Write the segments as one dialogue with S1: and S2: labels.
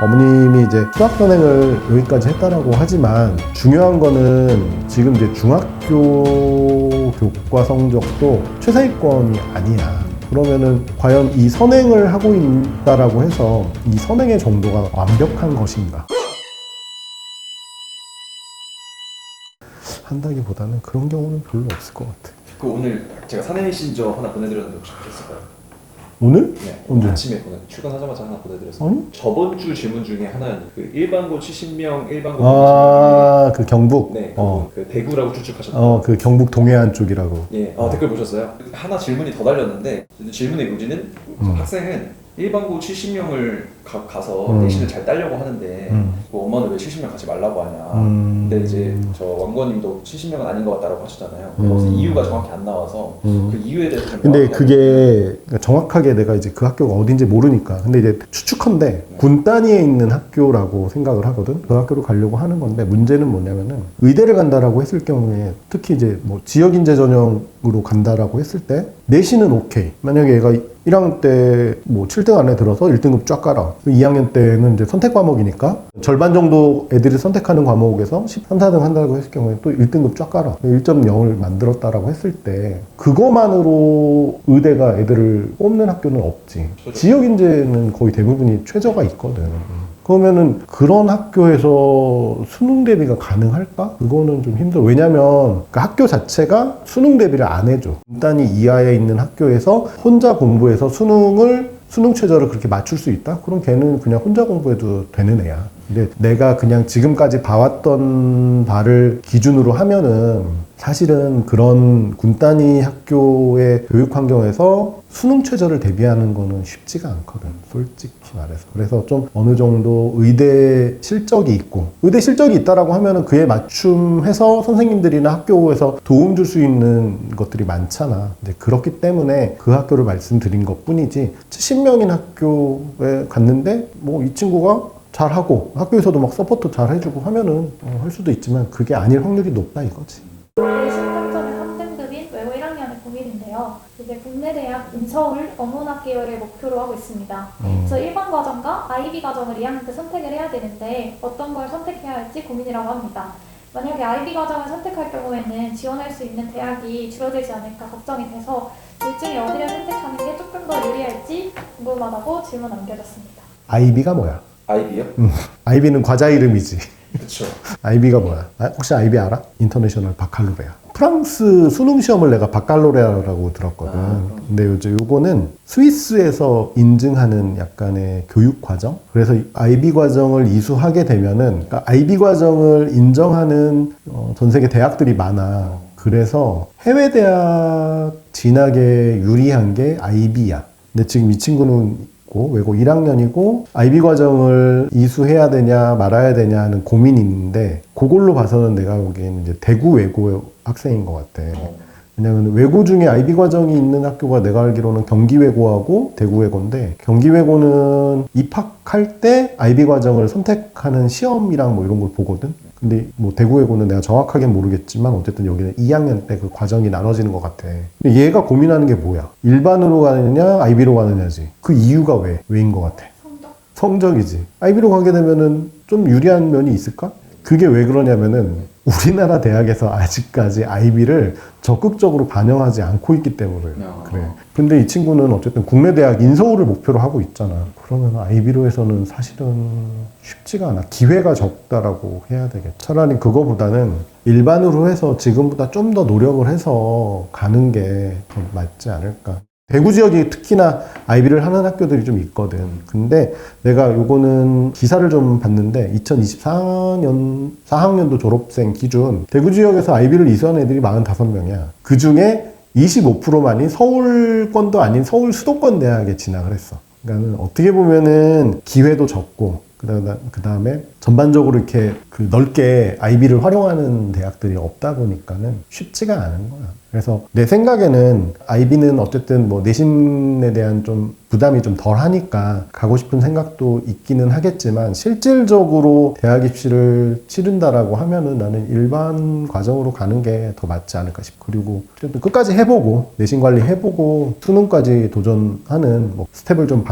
S1: 어머님이 이제 수학선행을 여기까지 했다라고 하지만 중요한 거는 지금 이제 중학교 교과 성적도 최상위권이 아니야. 그러면은 과연 이 선행을 하고 있다라고 해서 이 선행의 정도가 완벽한 것인가? 한다기보다는 그런 경우는 별로 없을 것 같아.
S2: 그 오늘 제가 사내 메신저 하나 보내드렸는데 혹시 보셨을까요?
S1: 오늘?
S2: 네.
S1: 언제?
S2: 아침에 출근하자마자 하나 보내드렸어요.
S1: 아니?
S2: 저번 주 질문 중에 하나는 그 일반고 70명, 일반고 70명.
S1: 아, 그 경북?
S2: 네. 그 대구라고 추측하셨던.
S1: 그 경북 동해안 쪽이라고.
S2: 예. 댓글 보셨어요? 하나 질문이 더 달렸는데 질문의 요지는 학생은 일반고 70명을 가서 내신을 잘 따려고 하는데 그 엄마는 왜 70명 가지 말라고 하냐. 근데 이제 저 왕건님도 70명은 아닌 것 같다라고 하셨잖아요. 그래서 이유가 정확히 안 나와서 그 이유에 대해서 좀
S1: 근데 그게 정확하게 내가 이제 그 학교가 어딘지 모르니까. 근데 이제 추측컨대 군 단위에 있는 학교라고 생각을 하거든. 그 학교로 가려고 하는 건데 문제는 뭐냐면은 의대를 간다라고 했을 경우에 특히 이제 뭐 지역인재 전형으로 간다라고 했을 때 내신은 오케이. 만약에 얘가 1학년 때 뭐 7등 안에 들어서 1등급 쫙 깔아. 2학년 때는 이제 선택 과목이니까 절반 정도 애들이 선택하는 과목에서 13, 4등 한다고 했을 경우에 또 1등급 쫙 깔아. 1.0을 만들었다라고 했을 때 그거만으로 의대가 애들을 뽑는 학교는 없지. 지역인재는 거의 대부분이 최저가 있거든. 그러면은 그런 학교에서 수능 대비가 가능할까? 그거는 좀 힘들어. 왜냐면 그 학교 자체가 수능 대비를 안 해줘. 단위 이하에 있는 학교에서 혼자 공부해서 수능 최저를 그렇게 맞출 수 있다? 그럼 걔는 그냥 혼자 공부해도 되는 애야. 근데 내가 그냥 지금까지 봐왔던 바를 기준으로 하면은 사실은 그런 군 단위 학교의 교육 환경에서 수능 최저를 대비하는 거는 쉽지가 않거든, 솔직히 말해서. 그래서 좀 어느 정도 의대 실적이 있고, 의대 실적이 있다라고 하면은 그에 맞춤해서 선생님들이나 학교에서 도움 줄 수 있는 것들이 많잖아. 근데 그렇기 때문에 그 학교를 말씀드린 것 뿐이지, 70명인 학교에 갔는데 뭐 이 친구가 잘하고 학교에서도 막 서포트 잘 해주고 하면은 할 수도 있지만 그게 아닐 확률이 높다 이거지.
S3: 내신 평점의 합등급인 외고 1학년의 고민인데요. 이제 국내 대학 인서울 어문학 계열을 목표로 하고 있습니다. 그래서 일반 과정과 IB 과정을 2학년 때 선택을 해야 되는데 어떤 걸 선택해야 할지 고민이라고 합니다. 만약에 IB 과정을 선택할 경우에는 지원할 수 있는 대학이 줄어들지 않을까 걱정이 돼서 둘 중에 어디를 선택하는 게 조금 더 유리할지 궁금하다고 질문 남겨졌습니다.
S1: IB가 뭐야?
S2: IB요?
S1: IB는 과자 이름이지.
S2: 그렇죠.
S1: IB가 뭐야? 혹시 IB 알아? 인터내셔널 바칼로레아. 프랑스 수능 시험을 내가 바칼로레아라고 들었거든. 근데 요거는 스위스에서 인증하는 약간의 교육 과정? 그래서 IB 과정을 이수하게 되면은, 그러니까 IB 과정을 인정하는 전 세계 대학들이 많아. 그래서 해외 대학 진학에 유리한 게 IB야. 근데 지금 이 친구는 외고 1학년이고 IB 과정을 이수해야 되냐 말아야 되냐 하는 고민이 있는데, 그걸로 봐서는 내가 보기에는 이제 대구 외고 학생인 것 같아. 왜냐면 외고 중에 IB 과정이 있는 학교가 내가 알기로는 경기 외고하고 대구 외고인데, 경기 외고는 입학할 때 IB 과정을 선택하는 시험이랑 뭐 이런 걸 보거든. 근데 뭐 대구 외고는 내가 정확하게는 모르겠지만 어쨌든 여기는 2학년 때 그 과정이 나눠지는 것 같아. 근데 얘가 고민하는 게 뭐야? 일반으로 가느냐 IB로 가느냐지. 그 이유가 왜인 것 같아? 성적이지. IB로 가게 되면은 좀 유리한 면이 있을까? 그게 왜 그러냐면은 우리나라 대학에서 아직까지 IB를 적극적으로 반영하지 않고 있기 때문에 그래. 근데 이 친구는 어쨌든 국내 대학 인서울을 목표로 하고 있잖아. 그러면 IB로 해서는 사실은 쉽지가 않아. 기회가 적다라고 해야 되겠죠. 차라리 그거보다는 일반으로 해서 지금보다 좀 더 노력을 해서 가는 게 더 맞지 않을까. 대구 지역이 특히나 IB를 하는 학교들이 좀 있거든. 근데 내가 요거는 기사를 좀 봤는데 2024년 4학년도 졸업생 기준 대구 지역에서 IB를 이수한 애들이 45명이야. 그 중에 25%만이 서울권도 아닌 서울 수도권 대학에 진학을 했어. 그러니까 어떻게 보면은 기회도 적고, 그 다음에 전반적으로 이렇게 넓게 IB를 활용하는 대학들이 없다 보니까는 쉽지가 않은 거야. 그래서 내 생각에는 아이비는 어쨌든 뭐 내신에 대한 좀 부담이 좀 덜 하니까 가고 싶은 생각도 있기는 하겠지만 실질적으로 대학 입시를 치른다라고 하면은 나는 일반 과정으로 가는 게 더 맞지 않을까 싶고, 그리고 어쨌든 끝까지 해보고 내신 관리 해보고 수능까지 도전하는 뭐 스텝을 좀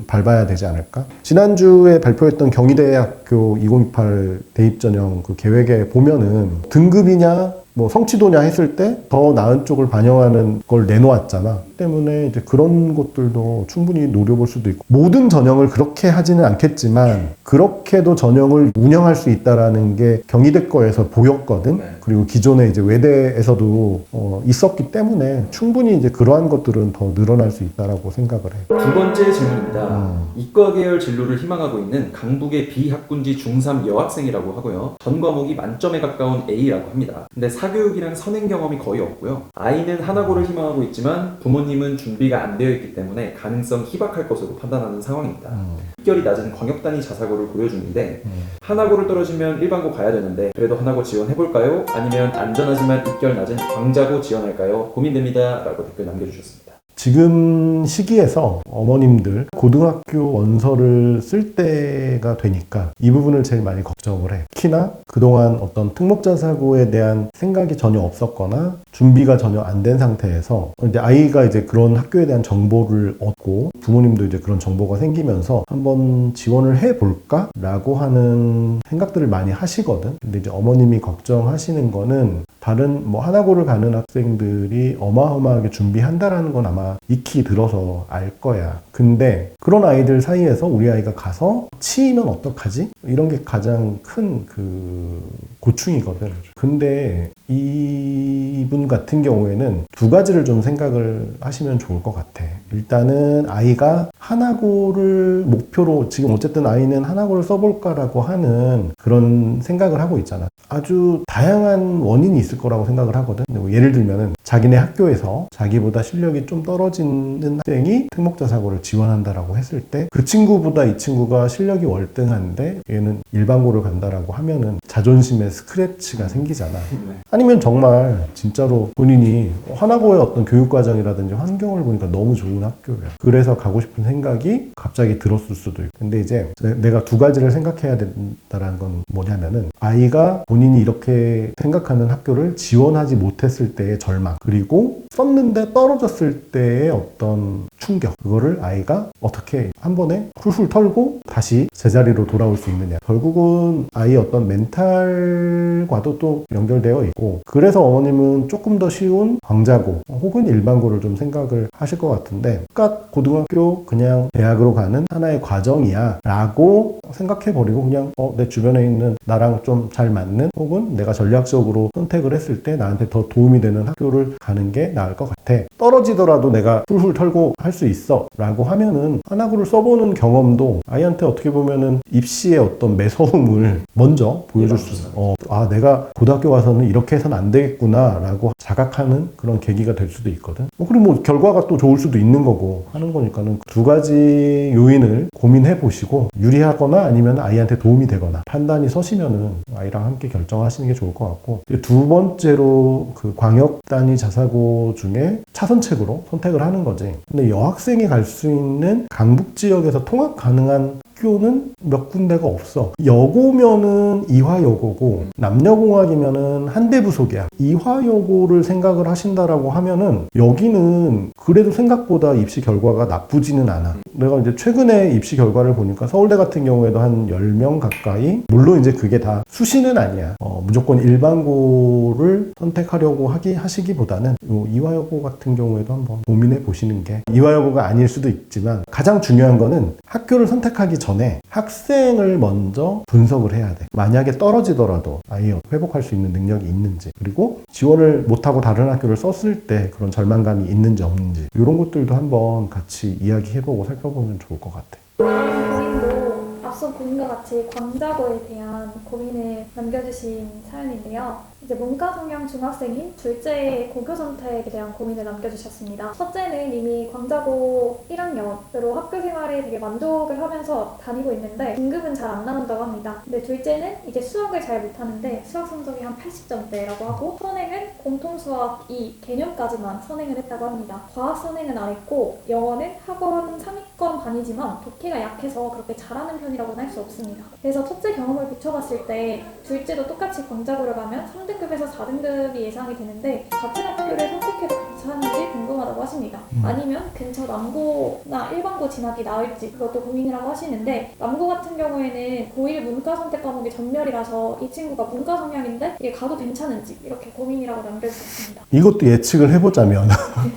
S1: 밟아야 되지 않을까. 지난주에 발표했던 경희대학교 2028 대입 전형 그 계획에 보면은 등급이냐 뭐 성취도냐 했을 때 더 나은 쪽을 반영하는 걸 내놓았잖아. 때문에 이제 그런 것들도 충분히 노려볼 수도 있고, 모든 전형을 그렇게 하지는 않겠지만 그렇게도 전형을 운영할 수 있다라는 게 경희대 거에서 보였거든.
S2: 네.
S1: 그리고 기존에 이제 외대에서도 있었기 때문에 충분히 이제 그러한 것들은 더 늘어날 수 있다라고 생각을 해.
S2: 두 번째 질문입니다. 이과 계열 진로를 희망하고 있는 강북의 비학군지 중3 여학생이라고 하고요. 전 과목이 만점에 가까운 A라고 합니다. 근데 사교육이랑 선행 경험이 거의 없고요. 아이는 하나고를 희망하고 있지만 부모님은 준비가 안 되어 있기 때문에 가능성 희박할 것으로 판단하는 상황입니다. 합격이 낮은 광역단위 자사고를 고려 중인데 하나고를 떨어지면 일반고 가야 되는데 그래도 하나고 지원해볼까요? 아니면 안전하지만 입결 낮은 광자고 지원할까요? 고민됩니다. 라고 댓글 남겨주셨습니다.
S1: 지금 시기에서 어머님들 고등학교 원서를 쓸 때가 되니까 이 부분을 제일 많이 걱정을 해. 특히나 그동안 어떤 특목자 사고에 대한 생각이 전혀 없었거나 준비가 전혀 안 된 상태에서 이제 아이가 이제 그런 학교에 대한 정보를 얻고 부모님도 이제 그런 정보가 생기면서 한번 지원을 해볼까? 라고 하는 생각들을 많이 하시거든. 근데 이제 어머님이 걱정하시는 거는 다른 뭐 하나고를 가는 학생들이 어마어마하게 준비한다라는 건 아마 익히 들어서 알 거야. 근데 그런 아이들 사이에서 우리 아이가 가서 치이면 어떡하지? 이런 게 가장 큰 그 고충이거든. 근데 이분 같은 경우에는 두 가지를 좀 생각을 하시면 좋을 것 같아. 일단은 아이가 하나고를 목표로, 지금 어쨌든 아이는 하나고를 써볼까라고 하는 그런 생각을 하고 있잖아. 아주 다양한 원인이 있을 거라고 생각을 하거든. 뭐 예를 들면은 자기네 학교에서 자기보다 실력이 좀 떨어지는 학생이 특목자 사고를 지원한다라고 했을 때 그 친구보다 이 친구가 실력이 월등한데 얘는 일반고를 간다라고 하면은 자존심에 스크래치가 생기잖아. 아니면 정말 진짜로 본인이 하나고의 어떤 교육과정이라든지 환경을 보니까 너무 좋은 학교야. 그래서 가고 싶은 생각이 갑자기 들었을 수도 있고. 근데 이제 내가 두 가지를 생각해야 된다는 건 뭐냐면은 아이가 본인이 이렇게 생각하는 학교를 지원하지 못했을 때의 절망, 그리고 썼는데 떨어졌을 때의 어떤 충격, 그거를 아이가 어떻게 한 번에 훌훌 털고 다시 제자리로 돌아올 수 있느냐. 결국은 아이의 어떤 멘탈과도 또 연결되어 있고, 그래서 어머님은 조금 더 쉬운 광자고 혹은 일반고를 좀 생각을 하실 것 같은데, 그러니까 고등학교 그냥 대학으로 가는 하나의 과정이야 라고 생각해버리고 그냥 내 주변에 있는 나랑 좀 잘 맞는 혹은 내가 전략적으로 선택을 했을 때 나한테 더 도움이 되는 학교를 가는 게 나을 것 같아. 떨어지더라도 내가 훌훌 털고 할 수 있어 라고 하면은 하나고를 써보는 경험도 아이한테 어떻게 보면은 입시의 어떤 매서움을 먼저 보여줄 수 있어. 내가 고등학교 가서는 이렇게 해서는 안 되겠구나 라고 자각하는 그런 계기가 될 수도 있거든. 그리고 뭐 결과가 또 좋을 수도 있는 거고 하는 거니까는 두 가지 요인을 고민해 보시고 유리하거나 아니면 아이한테 도움이 되거나 판단이 서시면은 아이랑 함께 결정하시는 게 좋을 것 같고, 두 번째로 그 광역 단위 자사고 중에 차선책으로 선택을 하는 거지. 근데 여학생이 갈 수 있는 강북 지역에서 통학 가능한 학교는 몇 군데가 없어. 여고면은 이화여고고 남녀공학이면은 한대부 소개야. 이화여고를 생각을 하신다라고 하면은 여기는 그래도 생각보다 입시 결과가 나쁘지는 않아. 내가 이제 최근에 입시 결과를 보니까 서울대 같은 경우에도 한 10명 가까이, 물론 이제 그게 다 수시는 아니야. 무조건 일반고를 선택하려고 하시기보다는 이화여고 같은 경우에도 한번 고민해 보시는 게, 이화여고가 아닐 수도 있지만 가장 중요한 거는 학교를 선택하기 전에 학생을 먼저 분석을 해야 돼. 만약에 떨어지더라도 아예 회복할 수 있는 능력이 있는지, 그리고 지원을 못하고 다른 학교를 썼을 때 그런 절망감이 있는지 없는지, 이런 것들도 한번 같이 이야기해보고 살펴보면 좋을 것 같아.
S3: 고민도 앞서 고민과 같이 광자고에 대한 고민을 남겨주신 사연인데요. 이제 문과 성향 중학생인 둘째의 고교 선택에 대한 고민을 남겨주셨습니다. 첫째는 이미 광자고 1학년으로 학교 생활에 되게 만족을 하면서 다니고 있는데 등급은 잘 안 나온다고 합니다. 근데 둘째는 이제 수학을 잘 못하는데 수학 성적이 한 80점대라고 하고 선행은 공통 수학 2 개념까지만 선행을 했다고 합니다. 과학 선행은 안 했고 영어는 학원 상위권 반이지만 독해가 약해서 그렇게 잘하는 편이라고는 할 수 없습니다. 그래서 첫째 경험을 비춰봤을 때 둘째도 똑같이 광자고를 가면 3등급에서 4등급이 예상이 되는데 같은 학교를 선택해도 괜찮은지 궁금하다고 하십니다. 아니면 근처 남고나 일반고 진학이 나을지 그것도 고민이라고 하시는데 남고 같은 경우에는 고1 문과 선택 과목이 전멸이라서 이 친구가 문과 성향인데 이게 가도 괜찮은지 이렇게 고민이라고 남겨주셨습니다.
S1: 이것도 예측을 해보자면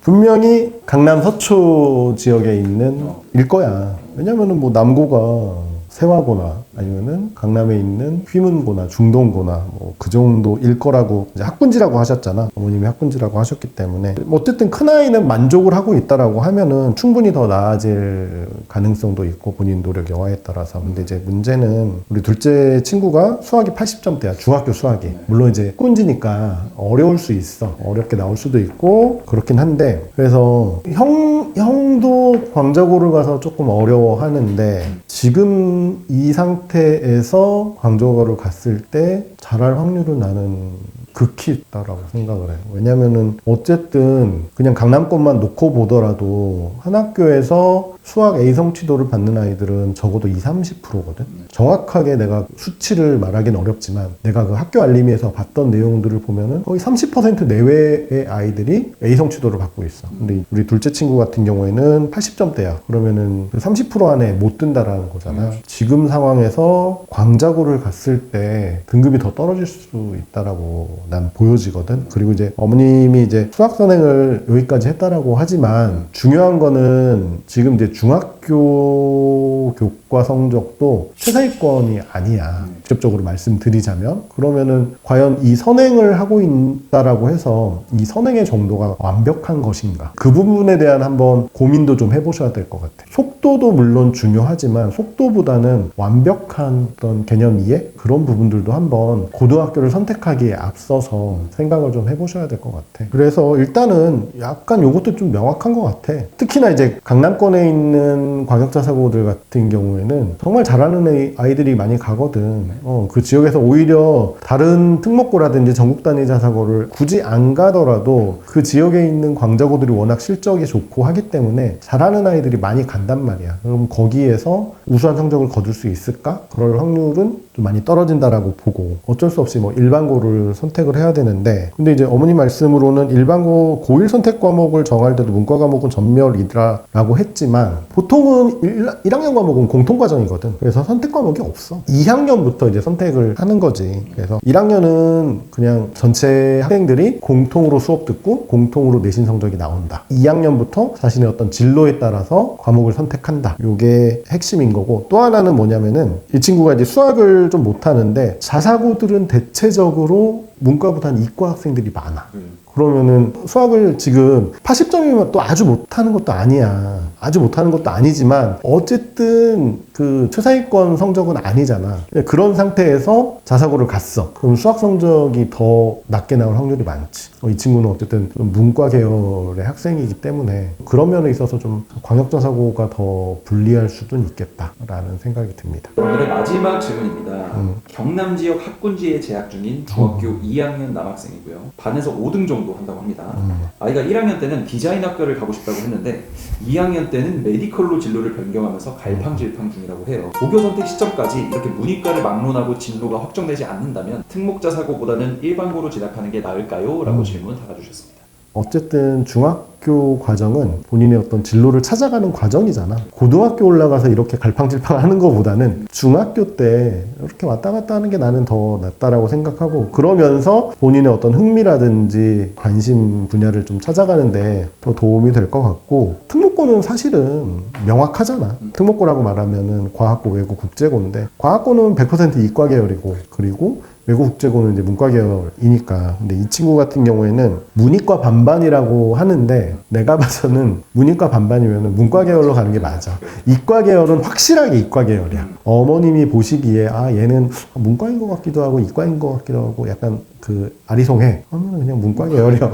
S1: 분명히 강남 서초 지역에 있는 일 거야. 왜냐면은 뭐 남고가 세화고나 아니면은 강남에 있는 휘문고나 중동고나 뭐 그 정도일 거라고 이제 학군지라고 하셨잖아. 어머님이 학군지라고 하셨기 때문에 뭐 어쨌든 큰아이는 만족을 하고 있다라고 하면은 충분히 더 나아질 가능성도 있고 본인 노력 여하에 따라서. 근데 이제 문제는 우리 둘째 친구가 수학이 80점대야. 중학교 수학이. 물론 이제 학군지니까 어려울 수 있어. 어렵게 나올 수도 있고 그렇긴 한데 그래서 형도 광자고를 가서 조금 어려워하는데 지금 이 상태에서 광자고를 갔을 때 잘할 확률은 나는 극히 있다라고 생각을 해요. 왜냐면은 어쨌든 그냥 강남권만 놓고 보더라도 한 학교에서 수학 A 성취도를 받는 아이들은 적어도 20-30%거든. 정확하게 내가 수치를 말하기는 어렵지만 내가 그 학교 알림에서 봤던 내용들을 보면은 거의 30% 내외의 아이들이 A 성취도를 받고 있어. 근데 우리 둘째 친구 같은 경우에는 80점대야. 그러면은 30% 안에 못 든다라는 거잖아. 지금 상황에서 광자고를 갔을 때 등급이 더 떨어질 수 있다라고 난 보여지거든. 그리고 이제 어머님이 이제 수학 선행을 여기까지 했다라고 하지만 중요한 거는 지금 이제 중학교 교과 성적도 최상위권이 아니야. 직접적으로 말씀드리자면. 그러면은 과연 이 선행을 하고 있다라고 해서 이 선행의 정도가 완벽한 것인가? 그 부분에 대한 한번 고민도 좀 해보셔야 될 것 같아. 속도도 물론 중요하지만 속도보다는 완벽한 어떤 개념 이해? 그런 부분들도 한번 고등학교를 선택하기에 앞서서 생각을 좀 해보셔야 될 것 같아. 그래서 일단은 약간 요것도 좀 명확한 것 같아. 특히나 이제 강남권에 있는 과격자사고들 같은 경우에는 정말 잘하는 아이들이 많이 가거든. 그 지역에서 오히려 다른 특목고라든지 전국 단위 자사고를 굳이 안 가더라도 그 지역에 있는 광자고들이 워낙 실적이 좋고 하기 때문에 잘하는 아이들이 많이 간단 말이야. 그럼 거기에서 우수한 성적을 거둘 수 있을까? 그럴 확률은 좀 많이 떨어진다라고 보고 어쩔 수 없이 뭐 일반고를 선택을 해야 되는데 근데 이제 어머니 말씀으로는 일반고 고1 선택 과목을 정할 때도 문과 과목은 전멸이라고 했지만 보통은 1학년 과목은 공통과정이거든. 그래서 선택 과목이 없어. 2학년부터 이제 선택을 하는 거지. 그래서 1학년은 그냥 전체 학생들이 공통으로 수업 듣고 공통으로 내신 성적이 나온다. 2학년부터 자신의 어떤 진로에 따라서 과목을 선택한다. 이게 핵심인 거고 또 하나는 뭐냐면은 이 친구가 이제 수학을 좀 못하는데 자사고들은 대체적으로 문과보다는 이과 학생들이 많아. 그러면은 수학을 지금 80점이면 또 아주 못하는 것도 아니야. 아주 못하는 것도 아니지만 어쨌든 그 최상위권 성적은 아니잖아. 그런 상태에서 자사고를 갔어. 그럼 수학 성적이 더 낮게 나올 확률이 많지. 이 친구는 어쨌든 문과 계열의 학생이기 때문에 그런 면에 있어서 좀 광역자사고가 더 불리할 수도 있겠다라는 생각이 듭니다.
S2: 오늘의 마지막 질문입니다. 경남 지역 학군지에 재학 중인 중학교 2학년 남학생이고요. 반에서 5등 정도 한다고 합니다. 아이가 1학년 때는 디자인 학교를 가고 싶다고 했는데 2학년 때는 메디컬로 진로를 변경하면서 갈팡질팡 중이라고 해요. 고교 선택 시점까지 이렇게 문이과를 막론하고 진로가 확정되지 않는다면 특목자사고보다는 일반고로 진학하는 게 나을까요? 라고 질문 달아주셨습니다.
S1: 어쨌든 중학교 과정은 본인의 어떤 진로를 찾아가는 과정이잖아. 고등학교 올라가서 이렇게 갈팡질팡 하는 것보다는 중학교 때 이렇게 왔다 갔다 하는 게 나는 더 낫다라고 생각하고 그러면서 본인의 어떤 흥미라든지 관심 분야를 좀 찾아가는데 더 도움이 될 것 같고 특목고는 사실은 명확하잖아. 특목고라고 말하면은 과학고, 외고, 국제고인데 과학고는 100% 이과 계열이고 그리고 외고 국제고는 이제 문과 계열이니까. 근데 이 친구 같은 경우에는 문이과 반반이라고 하는데 근데 내가 봐서는 문이과 반반이면 문과 계열로 가는 게 맞아. 이과 계열은 확실하게 이과 계열이야. 어머님이 보시기에 아 얘는 문과인 것 같기도 하고 이과인 것 같기도 하고 약간 그 아리송해. 그러면 그냥 문과 계열이야.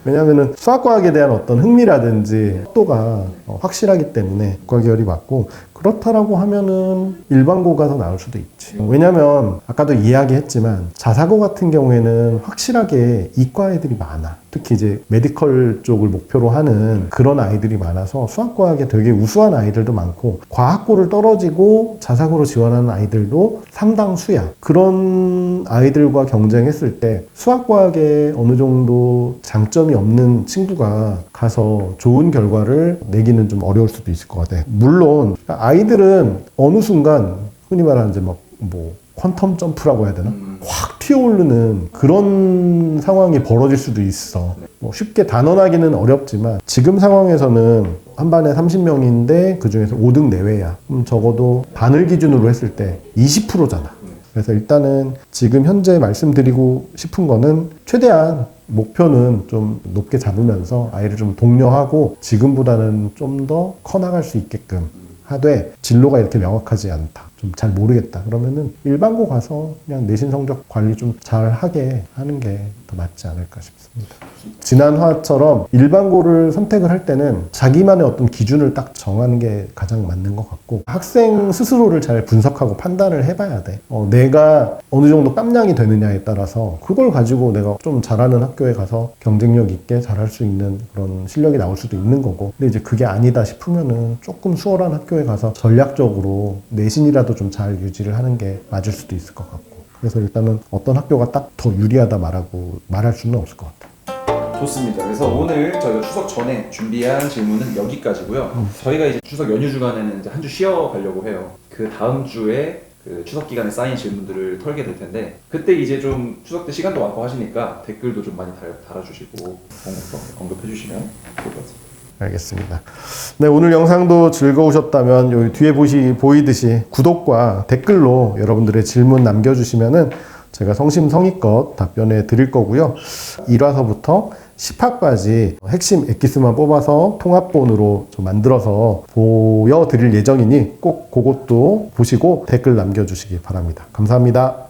S1: 왜냐면은 수학과학에 대한 어떤 흥미라든지 속도가 확실하기 때문에 문과 계열이 맞고, 그렇다라고 하면은 일반고가 더 나을 수도 있지. 왜냐면 아까도 이야기했지만 자사고 같은 경우에는 확실하게 이과 애들이 많아. 특히 이제 메디컬 쪽을 목표로 하는 그런 아이들이 많아서 수학과학에 되게 우수한 아이들도 많고, 과학고를 떨어지고 자사고로 지원하는 아이들도 상당수야. 그런 아이들과 경쟁했을 때 수학과학에 어느 정도 장점이 없는 친구가 가서 좋은 결과를 내기는 좀 어려울 수도 있을 것 같아. 물론 아이들은 어느 순간 흔히 말하는 이제 뭐 퀀텀 점프라고 해야 되나? 확 튀어오르는 그런 상황이 벌어질 수도 있어. 뭐 쉽게 단언하기는 어렵지만 지금 상황에서는 한 반에 30명인데 그 중에서 5등 내외야. 그럼 적어도 반을 기준으로 했을 때 20%잖아. 그래서 일단은 지금 현재 말씀드리고 싶은 거는 최대한 목표는 좀 높게 잡으면서 아이를 좀 독려하고 지금보다는 좀 더 커나갈 수 있게끔 하되, 진로가 이렇게 명확하지 않다, 좀 잘 모르겠다 그러면은 일반고 가서 그냥 내신 성적 관리 좀 잘 하게 하는 게 더 맞지 않을까 싶습니다. 지난 화처럼 일반고를 선택을 할 때는 자기만의 어떤 기준을 딱 정하는 게 가장 맞는 것 같고, 학생 스스로를 잘 분석하고 판단을 해봐야 돼. 내가 어느 정도 깜냥이 되느냐에 따라서 그걸 가지고 내가 좀 잘하는 학교에 가서 경쟁력 있게 잘할 수 있는 그런 실력이 나올 수도 있는 거고, 근데 이제 그게 아니다 싶으면은 조금 수월한 학교에 가서 전략적으로 내신이라도 좀 잘 유지를 하는 게 맞을 수도 있을 것 같고, 그래서 일단은 어떤 학교가 딱 더 유리하다 말할 수는 없을 것 같아요.
S2: 좋습니다. 그래서 오늘 저희가 추석 전에 준비한 질문은 여기까지고요. 저희가 이제 추석 연휴 주간에는 이제 한 주 쉬어 가려고 해요. 그 다음 주에 그 추석 기간에 쌓인 질문들을 털게 될 텐데, 그때 이제 좀 추석 때 시간도 많고 하시니까 댓글도 좀 많이 달아주시고 언급해 주시면 좋을 것 같습니다.
S1: 알겠습니다. 네, 오늘 영상도 즐거우셨다면 여기 뒤에 보이듯이 구독과 댓글로 여러분들의 질문 남겨주시면은 제가 성심성의껏 답변해 드릴 거고요. 1화서부터 10화까지 핵심 엑기스만 뽑아서 통합본으로 좀 만들어서 보여드릴 예정이니 꼭 그것도 보시고 댓글 남겨주시기 바랍니다. 감사합니다.